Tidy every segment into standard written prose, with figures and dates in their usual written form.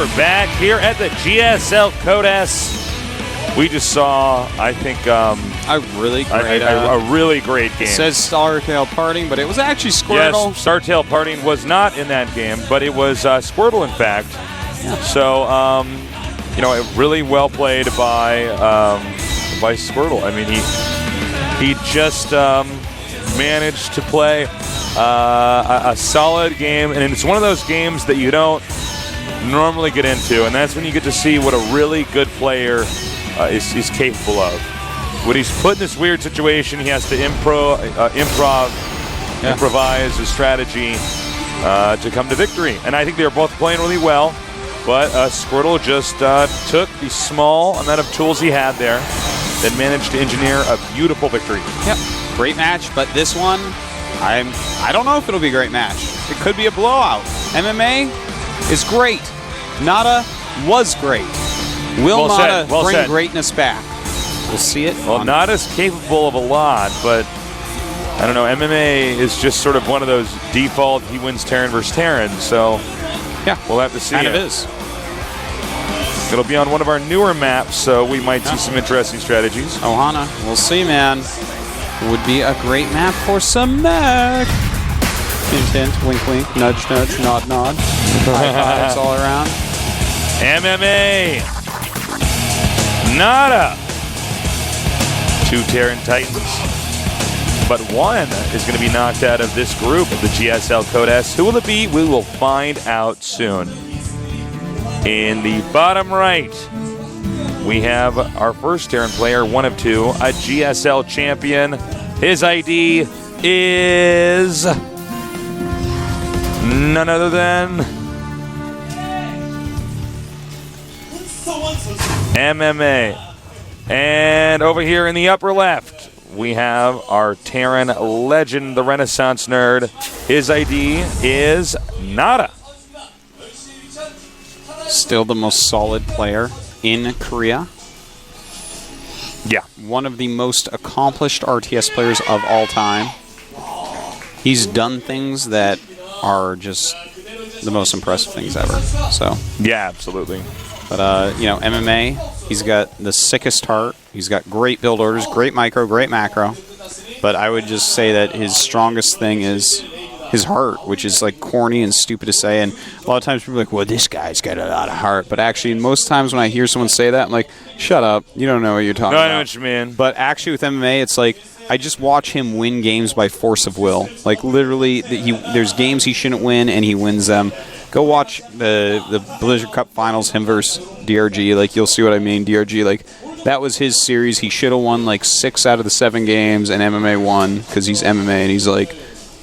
we're back here at the GSL Code S. We just saw, I think, a really great game. It says Startail Parting, but it was actually Squirtle. Yes, Startail Parting was not in that game, but it was Squirtle, in fact. Yeah. So, really well played by Squirtle. I mean, he just managed to play a solid game, and it's one of those games that you don't normally get into, and that's when you get to see what a really good player is capable of. When he's put in this weird situation, he has to improvise his strategy to come to victory. And I think they were both playing really well, but Squirtle just took the small amount of tools he had there and managed to engineer a beautiful victory. Yep, great match, but this one, I don't know if it'll be a great match. It could be a blowout. MMA is great. NaDa was great. Will NaDa bring greatness back? We'll see it. Well, NaDa's capable of a lot, but I don't know. MMA is just sort of one of those default, he wins Terran versus Terran, so yeah, we'll have to see. Kind of is. It'll be on one of our newer maps, so we might see some interesting strategies. Ohana, we'll see, man. Would be a great map for some mech. Hint, hint, wink, wink, nudge, nudge, nod, nod. High fives all around. MMA. NaDa. 2 Terran Titans. But one is going to be knocked out of this group of the GSL Code S. Who will it be? We will find out soon. In the bottom right, we have our first Terran player, 1 of 2, a GSL champion. His ID is none other than MMA. And over here in the upper left, we have our Terran legend, the Renaissance nerd. His ID is NaDa. Still the most solid player in Korea. Yeah. One of the most accomplished RTS players of all time. He's done things that are just the most impressive things ever. So yeah, absolutely. But, MMA, he's got the sickest heart. He's got great build orders, great micro, great macro. But I would just say that his strongest thing is his heart, which is, like, corny and stupid to say. And a lot of times people are like, well, this guy's got a lot of heart. But actually, most times when I hear someone say that, I'm like, shut up. You don't know what you're talking about. I know what you mean. But actually with MMA, it's like, I just watch him win games by force of will. Like, literally, there's games he shouldn't win, and he wins them. Go watch the Blizzard Cup Finals, him versus DRG. Like, you'll see what I mean. DRG, like, that was his series. He should have won, like, 6 out of the 7 games, and MMA won because he's MMA, and he's, like,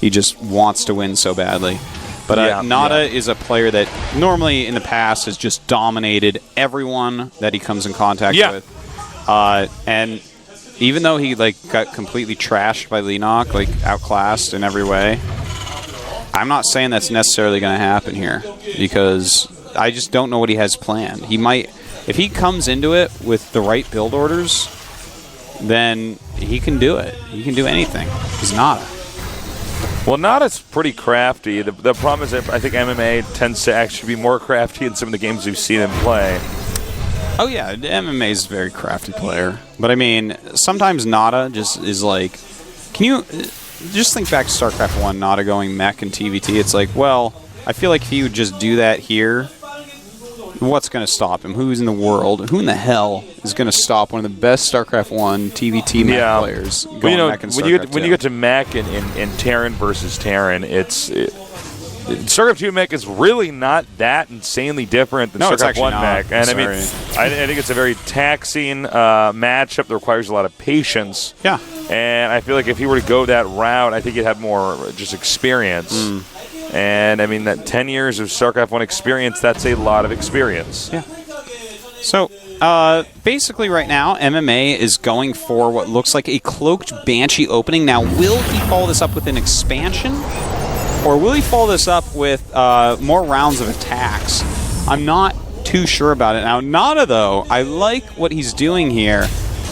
he just wants to win so badly. But NaDa is a player that normally in the past has just dominated everyone that he comes in contact with. And even though he, like, got completely trashed by Leenock, like, outclassed in every way, I'm not saying that's necessarily going to happen here because I just don't know what he has planned. He might, if he comes into it with the right build orders, then he can do it. He can do anything. He's NaDa. Well, NaDa's pretty crafty. The problem is that I think MMA tends to actually be more crafty in some of the games we've seen him play. Oh, yeah, MMA is a very crafty player. But, I mean, sometimes NaDa just is like, can you just think back to StarCraft I, NaDa going mech and TVT. It's like, well, I feel like if he would just do that here, what's going to stop him? Who's in the world? Who in the hell is going to stop one of the best StarCraft I TVT mech players going mech in StarCraft when you get to mech and Terran versus Terran, StarCraft II mech is really not that insanely different than StarCraft I mech. And I think it's a very taxing matchup that requires a lot of patience. Yeah. And I feel like if he were to go that route, I think he'd have more just experience. And I mean, that 10 years of StarCraft I experience, that's a lot of experience. Yeah. So, basically right now, MMA is going for what looks like a Cloaked Banshee opening. Now, will he follow this up with an expansion? Or will he follow this up with more rounds of attacks? I'm not too sure about it. Now, NaDa, though, I like what he's doing here.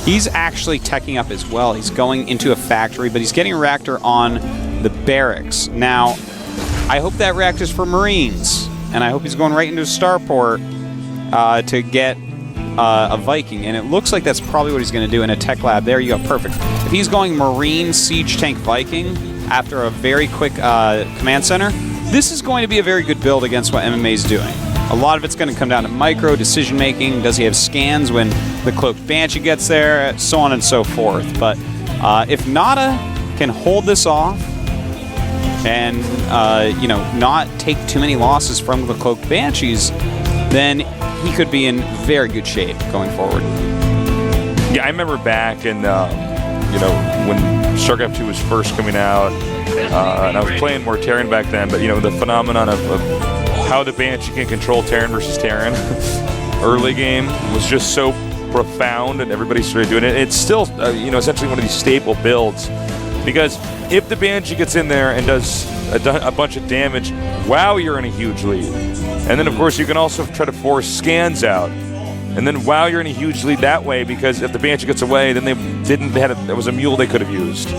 He's actually teching up as well. He's going into a factory, but he's getting a reactor on the barracks. Now, I hope that reactor's for Marines, and I hope he's going right into a starport. to get a Viking, and it looks like that's probably what he's going to do in a tech lab. There you go, perfect. If he's going Marine, Siege Tank, Viking after a very quick command center, this is going to be a very good build against what MMA is doing. A lot of it's going to come down to micro decision making. Does he have scans when the Cloaked Banshee gets there? So on and so forth. But if NaDa can hold this off and not take too many losses from the Cloaked Banshees, then he could be in very good shape going forward. Yeah, I remember back in when StarCraft II was first coming out, and I was playing more Terran back then. But the phenomenon of how the Banshee can control Terran versus Terran early game was just so profound, and everybody started doing it. It's still essentially one of these staple builds, because if the Banshee gets in there and does a bunch of damage, wow, you're in a huge lead. And then of course you can also try to force scans out, and then wow, you're in a huge lead that way, because if the Banshee gets away, then there was a mule they could have used.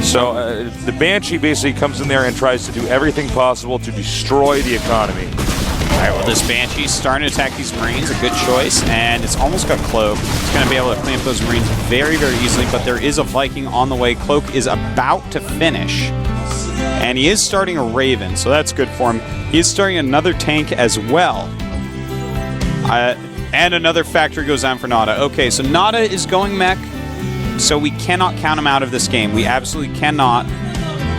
So the Banshee basically comes in there and tries to do everything possible to destroy the economy. All right, well, this Banshee's starting to attack these Marines, a good choice, and it's almost got Cloak. It's going to be able to clean up those Marines very, very easily, but there is a Viking on the way. Cloak is about to finish, and he is starting a Raven, so that's good for him. He is starting another tank as well. And another factory goes down for NaDa. Okay, so NaDa is going mech, so we cannot count him out of this game. We absolutely cannot.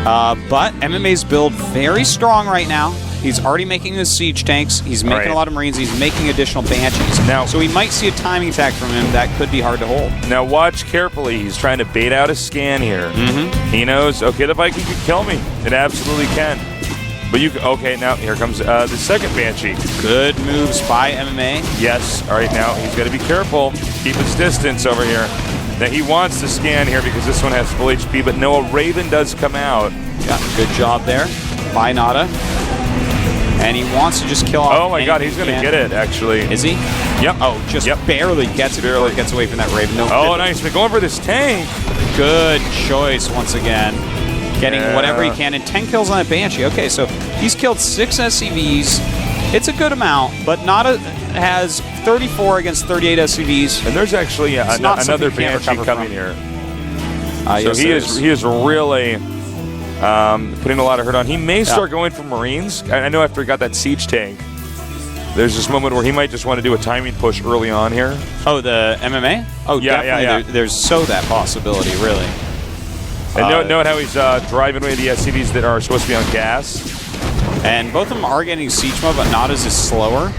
But MMA's build very strong right now. He's already making his siege tanks. He's making a lot of Marines. He's making additional Banshees. Now, so we might see a timing attack from him that could be hard to hold. Now watch carefully. He's trying to bait out a scan here. He knows, okay, the Viking can kill me. It absolutely can. But okay, now here comes the second Banshee. Good moves by MMA. Yes. All right, now he's got to be careful. Keep his distance over here. Now he wants to scan here because this one has full HP, but no, a Raven does come out. Yeah, good job there by NaDa. And he wants to just kill off. Oh my God, he's going to get it, actually. Is he? Yep. Oh, just barely gets it before it gets away from that Raven. No, nice. They're going for this tank. Good choice once again. Getting whatever he can, and 10 kills on that Banshee. Okay, so he's killed 6 SCVs. It's a good amount, but NaDa has 34 against 38 SCVs. And there's actually another Banshee coming here. So yes, he is really putting a lot of hurt on. He may start going for Marines. I know after he got that siege tank, there's this moment where he might just want to do a timing push early on here. Oh, the MMA? Oh, yeah, definitely. There's so that possibility, really. And note how he's driving away the SCVs that are supposed to be on gas. And both of them are getting siege mode, but NaDa's is slower.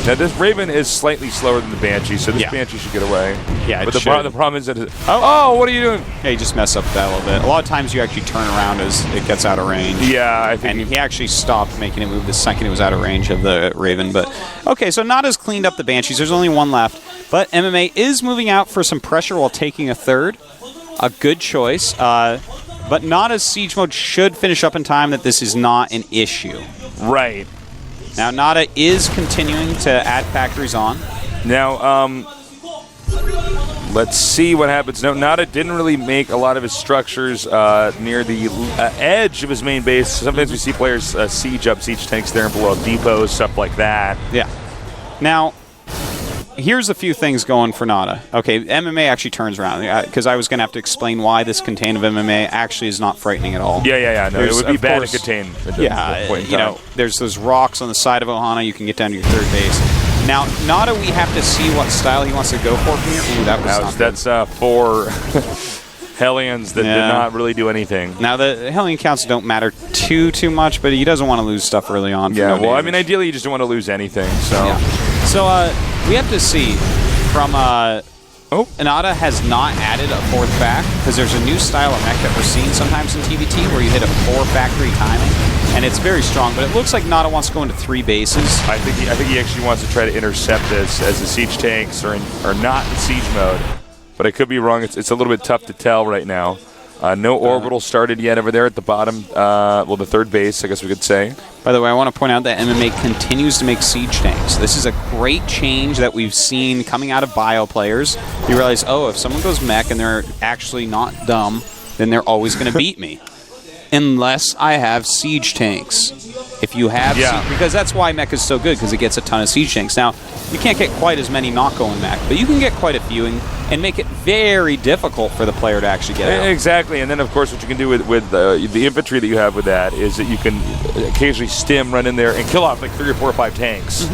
Now, this Raven is slightly slower than the Banshee, so this Banshee should get away. Yeah, but the problem is that what are you doing? Yeah, you just mess up that a little bit. A lot of times you actually turn around as it gets out of range. Yeah, I think. And he actually stopped making it move the second it was out of range of the Raven. But okay, so NaDa's cleaned up the Banshees. There's only one left. But MMA is moving out for some pressure while taking a third. A good choice. But NaDa's siege mode should finish up in time that this is not an issue. Right. Now, NaDa is continuing to add factories on. Now, let's see what happens. No, NaDa didn't really make a lot of his structures near the edge of his main base. Sometimes we see players siege up siege tanks there and below depots, stuff like that. Yeah. Now, here's a few things going for NaDa. Okay, MMA actually turns around, because I was going to have to explain why this contain of MMA actually is not frightening at all. Yeah. No, it would be bad to contain. There's those rocks on the side of Ohana. You can get down to your third base. Now, NaDa, we have to see what style he wants to go for from here. Ooh, that's 4 Hellions that did not really do anything. Now, the Hellion counts don't matter too much, but he doesn't want to lose stuff early on. I mean, ideally, you just don't want to lose anything. So, we have to see from NaDa has not added a 4th back, because there's a new style of mech that we're seeing sometimes in TVT where you hit a 4 factory timing, and it's very strong. But it looks like NaDa wants to go into 3 bases. I think he actually wants to try to intercept this as the siege tanks are not in siege mode. But I could be wrong. It's a little bit tough to tell right now. No orbital started yet over there at the bottom. The third base, I guess we could say. By the way, I want to point out that MMA continues to make siege tanks. This is a great change that we've seen coming out of bio players. You realize, if someone goes mech and they're actually not dumb, then they're always going to beat me. Unless I have siege tanks. If you have, because that's why mech is so good, because it gets a ton of siege tanks. Now, you can't get quite as many Mako in mech, but you can get quite a few and make it very difficult for the player to actually get out. Exactly, and then of course what you can do with the infantry that you have with that is that you can occasionally stim, run in there, and kill off like 3 or 4 or 5 tanks.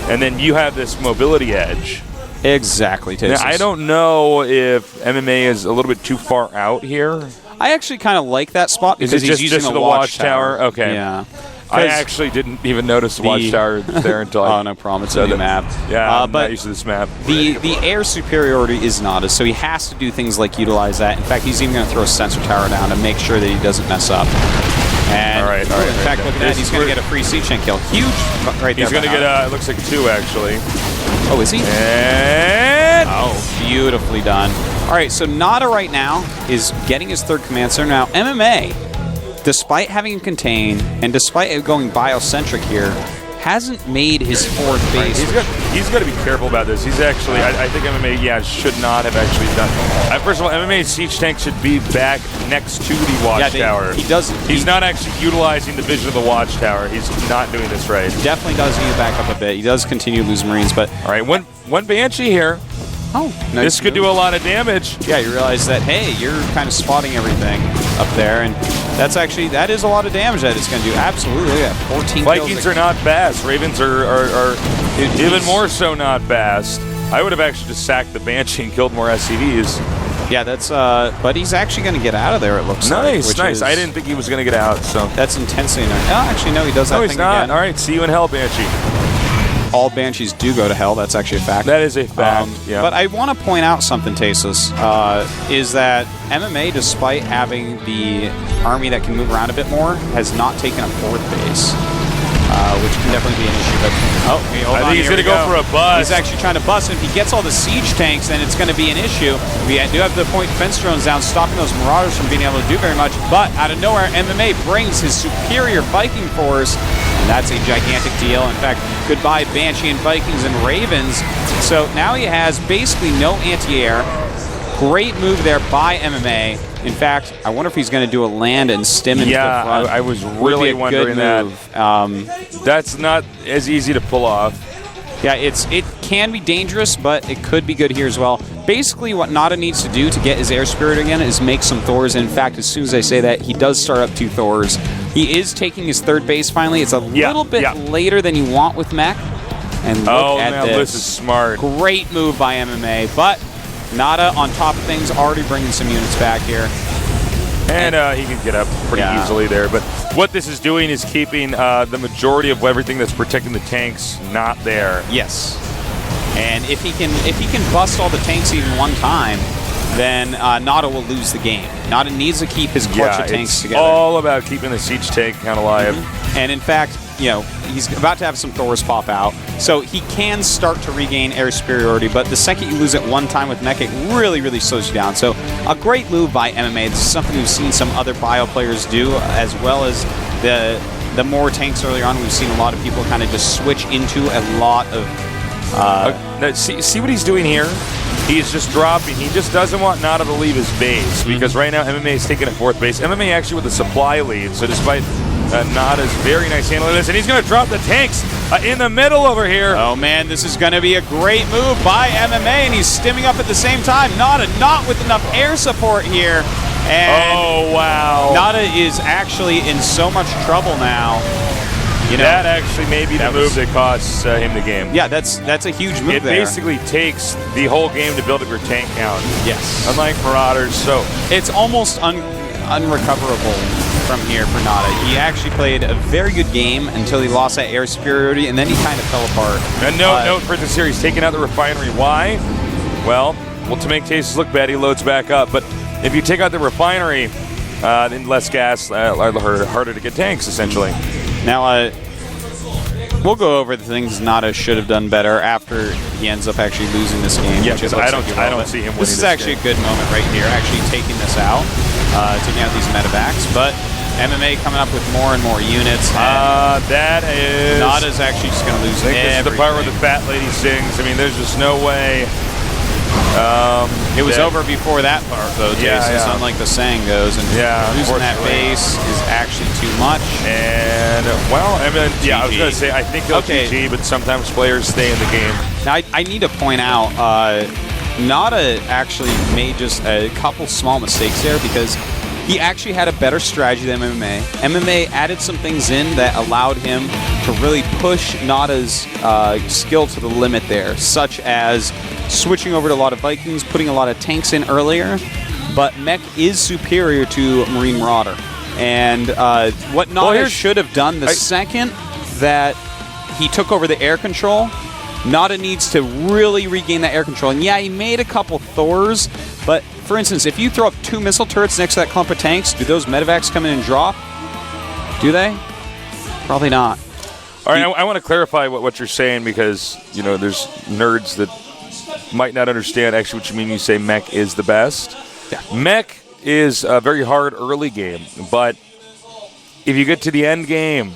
And then you have this mobility edge. Exactly, now, I don't know if MMA is a little bit too far out here. I actually kind of like that spot because he's using the watchtower. Okay. Yeah. I actually didn't even notice the watchtower there until oh, no problem. It's a new map. Yeah, I'm not used to this map. The air superiority is NaDa, so he has to do things like utilize that. In fact, he's even going to throw a sensor tower down to make sure that he doesn't mess up. And all right. In fact, look at that. He's going to get a free siege tank kill. Huge right there. He's going to get, it looks like 2, actually. Oh, is he? And oh, beautifully done. All right, so NaDa right now is getting his 3rd command center. Now, MMA, despite having him contained and despite it going biocentric here, hasn't made his 4th base. He's got to be careful about this. He's actually, I think MMA, should not have actually done. First of all, MMA siege tank should be back next to the watchtower. He doesn't. He's not actually utilizing the vision of the watchtower. He's not doing this right. Definitely does need to back up a bit. He does continue to lose Marines, but all right, one Banshee here. Oh, nice. This could do a lot of damage. Yeah, you realize that, hey, you're kind of spotting everything up there, and that is a lot of damage that it's going to do. Absolutely, yeah, 14 Vikings kills. are not fast. Ravens are even more so not fast. I would have actually just sacked the Banshee and killed more SCVs. Yeah, that's, but he's actually going to get out of there, it looks like. Nice. I didn't think he was going to get out, so. That's intensely annoying. Oh, actually, no, he does that thing again. No, he's not. All right, see you in hell, Banshee. All Banshees do go to hell. That's actually a fact. That is a fact, yeah. But I want to point out something, Tasus, is that MMA, despite having the army that can move around a bit more, has not taken a 4th base, which can definitely be an issue. But I think he's going to go for a bust. He's actually trying to bust, and if he gets all the siege tanks, then it's going to be an issue. We do have the point defense drones down, stopping those Marauders from being able to do very much. But out of nowhere, MMA brings his superior Viking force. And that's a gigantic deal. In fact, goodbye Banshee and Vikings and Ravens. So now he has basically no anti-air. Great move there by MMA. In fact, I wonder if he's going to do a land and stim into the front. I was really wondering that. That's not as easy to pull off. Yeah, it can be dangerous, but it could be good here as well. Basically, what NaDa needs to do to get his air spirit again is make some Thors. And in fact, as soon as I say that, he does start up 2 Thors. He is taking his 3rd base finally. It's a little bit later than you want with mech. And look at this. This is smart. Great move by MMA, but NaDa on top of things, already bringing some units back here. And he can get up pretty easily there. But what this is doing is keeping the majority of everything that's protecting the tanks not there. Yes. And if he can bust all the tanks even one time, then NaDa will lose the game. NaDa needs to keep his clutch of tanks together. It's all about keeping the siege tank kind of alive. And in fact, he's about to have some Thors pop out, so he can start to regain air superiority, but the second you lose it one time with mech, it really, really slows you down. So a great move by MMA. This is something we've seen some other bio players do, as well as the more tanks earlier on. We've seen a lot of people kind of just switch into a lot of... see what he's doing here? He's just dropping. He just doesn't want NaDa to leave his base, because right now MMA is taking a 4th base. MMA actually with a supply lead, so despite... NaDa's very nice handling this, and he's going to drop the tanks in the middle over here. Oh, man, this is going to be a great move by MMA, and he's stimming up at the same time. NaDa not with enough air support here. And oh, wow. NaDa is actually in so much trouble now. That actually may be the move that costs him the game. Yeah, that's a huge move there. It basically takes the whole game to build up your tank count. Yes. Unlike Marauders, so... It's almost unrecoverable from here for NaDa. He actually played a very good game until he lost that air superiority, and then he kind of fell apart. And note for the series, taking out the refinery. Why? Well, to make Tasus look bad, he loads back up. But if you take out the refinery, then less gas, harder to get tanks, essentially. Now, we'll go over the things NaDa should have done better after he ends up actually losing this game. Yeah, because I don't see him winning this is actually a good moment right here, actually taking this out, taking out these medevacs. But MMA coming up with more and more units. That is... NaDa's actually just going to lose everything. This is the part where the fat lady sings. I mean, there's just no way It was over before that part, though, Jason. Yeah. Unlike the saying goes. And losing that base is actually too much. And, well, I mean, GG. I was going to say, I think they'll GG, but sometimes players stay in the game. Now, I need to point out, NaDa actually made just a couple small mistakes there because he actually had a better strategy than MMA. MMA added some things in that allowed him to really push NaDa's skill to the limit there, such as switching over to a lot of Vikings, putting a lot of tanks in earlier. But Mech is superior to Marine Marauder. And what NaDa should have done the second that he took over the air control, NaDa needs to really regain that air control. And yeah, he made a couple Thors, but for instance, if you throw up 2 missile turrets next to that clump of tanks, do those medevacs come in and drop? Do they? Probably not. All right, I want to clarify what you're saying because, you know, there's nerds that might not understand actually what you mean. You say Mech is the best. Yeah. Mech is a very hard early game, but if you get to the end game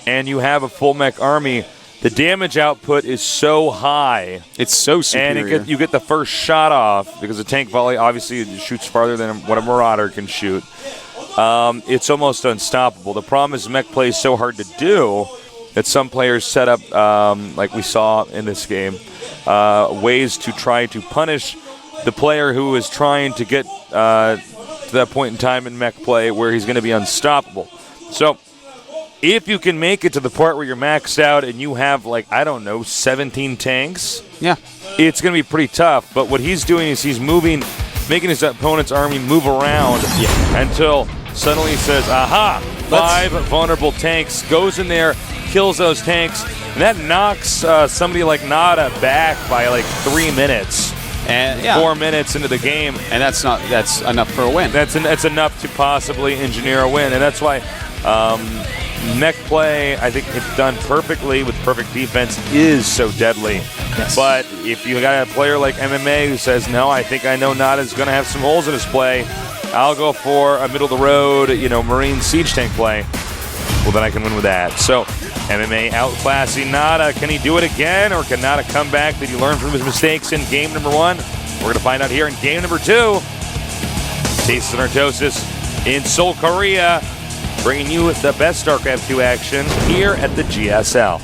and you have a full Mech army, the damage output is so high. It's so superior. And you get the first shot off because a tank volley obviously shoots farther than what a Marauder can shoot. It's almost unstoppable. The problem is Mech play is so hard to do that some players set up, like we saw in this game, ways to try to punish the player who is trying to get to that point in time in Mech play where he's going to be unstoppable. So if you can make it to the part where you're maxed out and you have, like, I don't know, 17 tanks, it's going to be pretty tough. But what he's doing is he's moving, making his opponent's army move around until suddenly he says, aha, 5 vulnerable tanks, goes in there, kills those tanks, and that knocks somebody like NaDa back by like 3 minutes. And 4 minutes into the game. And that's enough for a win. That's enough to possibly engineer a win. And that's why Mech play, I think it's done perfectly with perfect defense, is so deadly. Yes. But if you got a player like MMA who says, no, I think I know NaDa's going to have some holes in his play, I'll go for a middle-of-the-road, Marine siege tank play, well, then I can win with that. So MMA outclassing NaDa. Can he do it again, or can NaDa come back? Did he learn from his mistakes in game number 1? We're going to find out here in game number 2. Taste of Narcosis in Seoul, Korea, bringing you the best StarCraft II action here at the GSL.